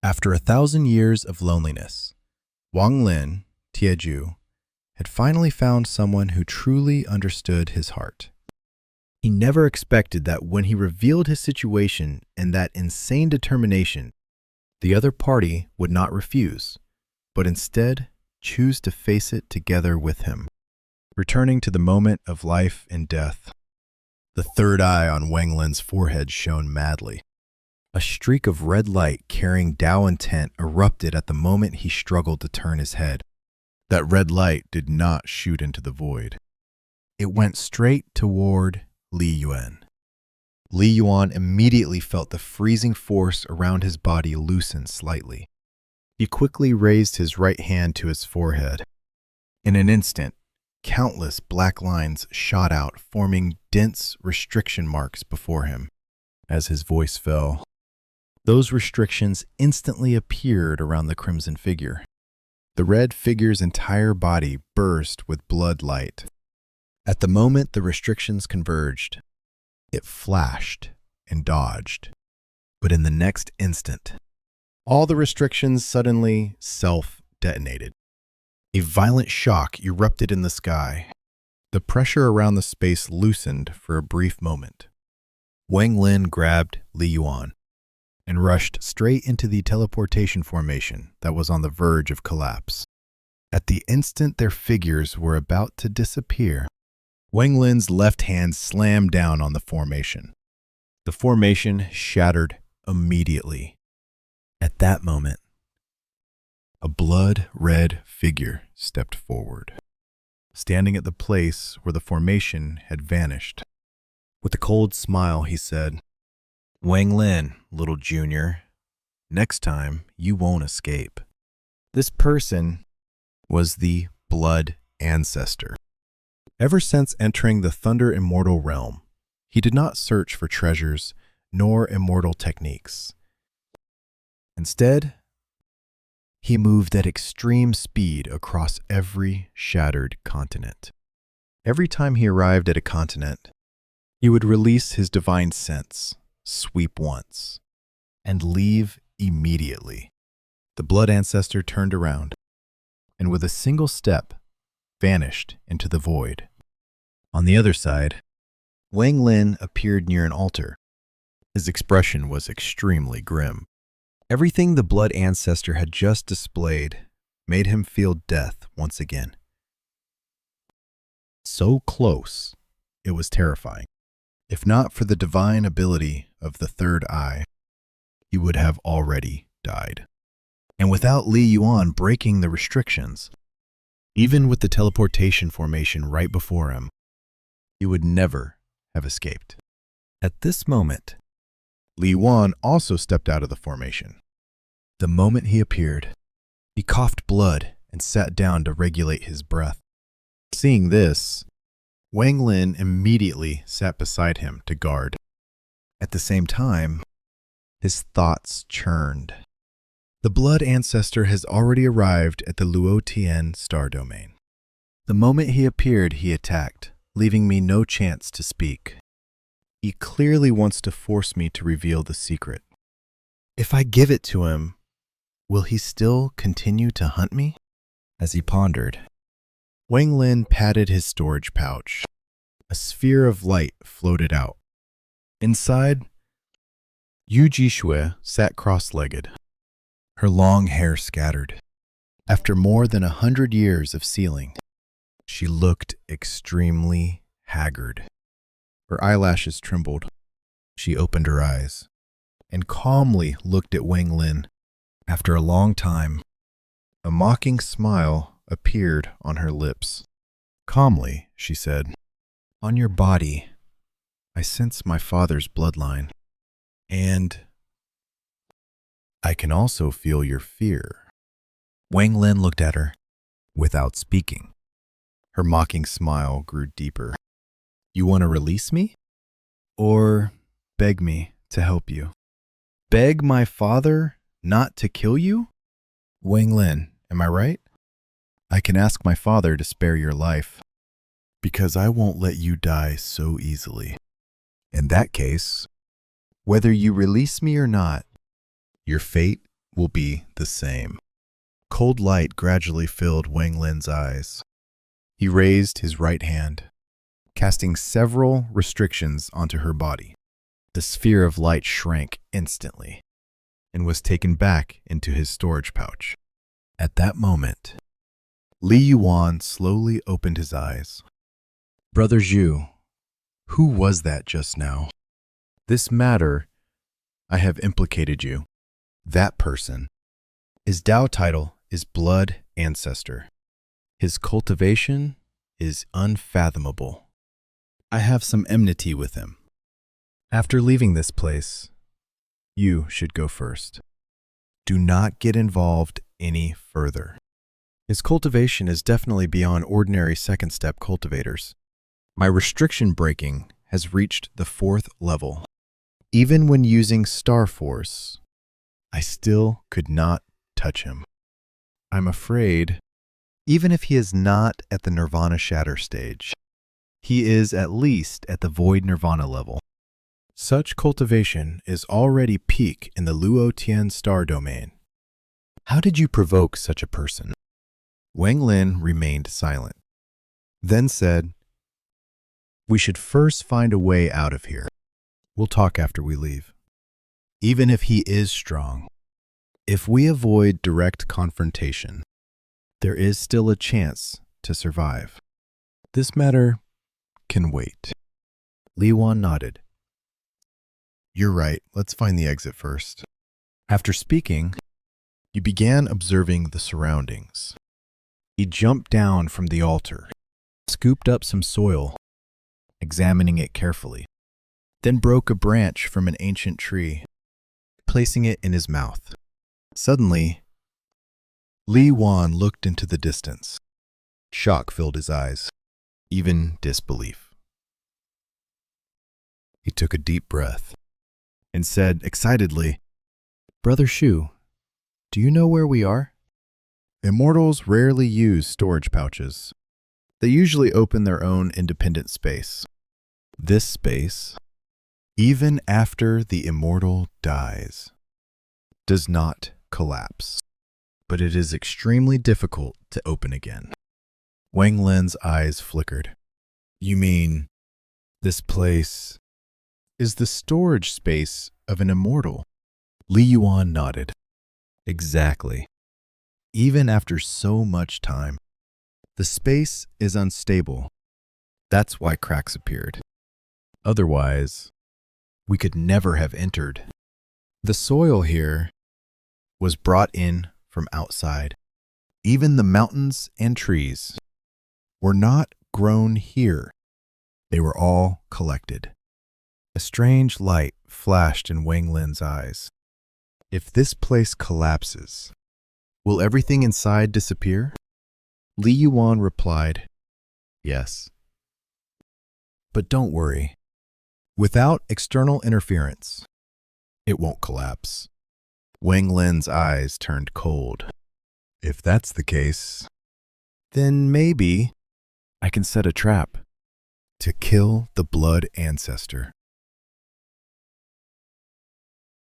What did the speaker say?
After 1,000 years of loneliness, Wang Lin, Tieju, had finally found someone who truly understood his heart. He never expected that when he revealed his situation and that insane determination, the other party would not refuse, but instead choose to face it together with him. Returning to the moment of life and death, the third eye on Wang Lin's forehead shone madly. A streak of red light carrying Dao intent erupted at the moment he struggled to turn his head. That red light did not shoot into the void. It went straight toward Li Yuan. Li Yuan immediately felt the freezing force around his body loosen slightly. He quickly raised his right hand to his forehead. In an instant, countless black lines shot out, forming dense restriction marks before him. As his voice fell, those restrictions instantly appeared around the crimson figure. The red figure's entire body burst with blood light. At the moment the restrictions converged, it flashed and dodged. But in the next instant, all the restrictions suddenly self-detonated. A violent shock erupted in the sky. The pressure around the space loosened for a brief moment. Wang Lin grabbed Li Yuan and rushed straight into the teleportation formation that was on the verge of collapse. At the instant their figures were about to disappear, Wang Lin's left hand slammed down on the formation. The formation shattered immediately. At that moment, a blood-red figure stepped forward, standing at the place where the formation had vanished. With a cold smile, he said, "Wang Lin, little junior, next time you won't escape." This person was the Blood Ancestor. Ever since entering the Thunder Immortal realm, he did not search for treasures nor immortal techniques. Instead, he moved at extreme speed across every shattered continent. Every time he arrived at a continent, he would release his divine sense, sweep once, and leave immediately. The Blood Ancestor turned around, and with a single step, vanished into the void. On the other side, Wang Lin appeared near an altar. His expression was extremely grim. Everything the Blood Ancestor had just displayed made him feel death once again. So close, it was terrifying. If not for the divine ability of the third eye, he would have already died. And without Li Yuan breaking the restrictions, even with the teleportation formation right before him, he would never have escaped. At this moment, Li Yuan also stepped out of the formation. The moment he appeared, he coughed blood and sat down to regulate his breath. Seeing this, Wang Lin immediately sat beside him to guard. At the same time, his thoughts churned. The Blood Ancestor has already arrived at the Luotian star domain. The moment he appeared, he attacked, leaving me no chance to speak. He clearly wants to force me to reveal the secret. If I give it to him, will he still continue to hunt me? As he pondered, Wang Lin patted his storage pouch. A sphere of light floated out. Inside, Yu Jishui sat cross-legged, her long hair scattered. After more than 100 years of sealing, she looked extremely haggard. Her eyelashes trembled. She opened her eyes and calmly looked at Wang Lin. After a long time, a mocking smile appeared on her lips. Calmly, she said, "On your body, I sense my father's bloodline, and I can also feel your fear." Wang Lin looked at her without speaking. Her mocking smile grew deeper. "You want to release me? Or beg me to help you? Beg my father not to kill you? Wang Lin, am I right? I can ask my father to spare your life, because I won't let you die so easily. In that case, whether you release me or not, your fate will be the same. Cold light gradually filled Wang Lin's eyes. He raised his right hand, casting several restrictions onto her body. The sphere of light shrank instantly and was taken back into his storage pouch. At that moment, Li Yuan slowly opened his eyes. Brother Zhu, who was that just now? This matter, I have implicated you. That person. His Dao title is Blood Ancestor. His cultivation is unfathomable. I have some enmity with him. After leaving this place, you should go first. Do not get involved any further. His cultivation is definitely beyond ordinary second-step cultivators. My restriction breaking has reached the 4th level. Even when using Star Force, I still could not touch him. I'm afraid, even if he is not at the Nirvana Shatter stage, he is at least at the Void Nirvana level. Such cultivation is already peak in the Luo Tian star domain. How did you provoke such a person? Wang Lin remained silent, then said, we should first find a way out of here. We'll talk after we leave. Even if he is strong, if we avoid direct confrontation, there is still a chance to survive. This matter can wait. Li Yuan nodded. You're right. Let's find the exit first. After speaking, you began observing the surroundings. He jumped down from the altar, scooped up some soil, examining it carefully, then broke a branch from an ancient tree, placing it in his mouth. Suddenly, Li Yuan looked into the distance. Shock filled his eyes, even disbelief. He took a deep breath and said excitedly, Brother Shu, do you know where we are? Immortals rarely use storage pouches. They usually open their own independent space. This space, even after the immortal dies, does not collapse, but it is extremely difficult to open again. Wang Lin's eyes flickered. You mean this place is the storage space of an immortal? Li Yuan nodded. Exactly. Even after so much time, the space is unstable. That's why cracks appeared. Otherwise, we could never have entered. The soil here was brought in from outside. Even the mountains and trees were not grown here. They were all collected. A strange light flashed in Wang Lin's eyes. If this place collapses, will everything inside disappear? Li Yuan replied, yes. But don't worry. Without external interference, it won't collapse. Wang Lin's eyes turned cold. If that's the case, then maybe I can set a trap to kill the Blood Ancestor.